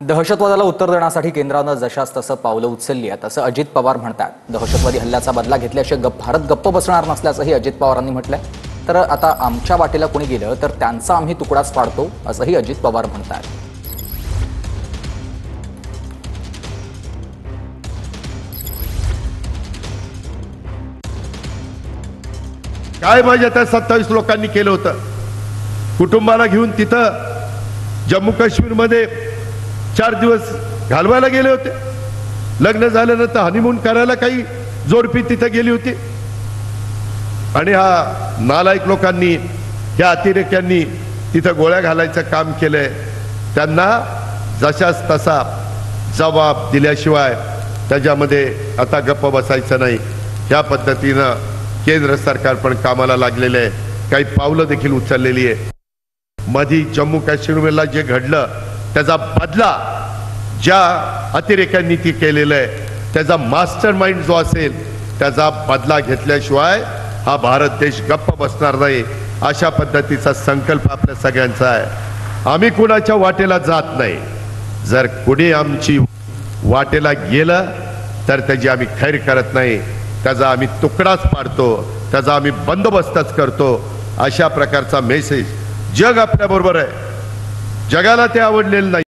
दहशतवादाला उत्तर देण्यासाठी केंद्रानं जशास तसं पावलं उचलली आहेत असं अजित पवार म्हणतात। दहशतवादी हल्ल्याचा बदला घेतल्याशिवाय भारत गप्प बसणार नसल्याचंही अजित पवारांनी म्हटलंय। तर आता आमच्या वाटेला कोणी गेलं तर त्यांचा आम्ही तुकडाच पाडतो असंही अजित पवार म्हणतात। काय माझ्या त्या 27 लोकांनी केलं होतं। कुटुंबाला घेऊन तिथं जम्मू काश्मीर मध्ये 4 दिवस घालवायला गेले होते। लग्न झाल्यानंतर हनीमून करायला काही जोडपी तिथे गेली होती आणि हा नालायक लोकांनी, या अतिरेक्यांनी तिथं गोळ्या घालायचं काम केलंय। त्यांना जशास तसा जबाब दिल्याशिवाय त्याच्यामध्ये आता गप्प बसायचं नाही। या पद्धतीनं केंद्र सरकार पण कामाला लागलेले आहे, काही पावलं देखील उचललेली आहे। मधी जम्मू काश्मीरला जे घडलं त्याचा बदला ज्या अतिरेक्यांनी ती केलेलं आहे, त्याचा मास्टर माइंड जो असेल त्याचा बदला घेतल्याशिवाय हा भारत देश गप्प बसणार नाही। अशा पद्धतीचा संकल्प आपल्या सगळ्यांचा आहे। आम्ही कुणाच्या वाटेला जात नाही। जर कुणी आमची वाटेला गेलं तर त्याची आम्ही खैर करत नाही, त्याचा आम्ही तुकडाच पाडतो, त्याचा आम्ही बंदोबस्तच करतो। अशा प्रकारचा मेसेज जग आपल्या बरोबर आहे। जगाला ते आवडलेलं नाही।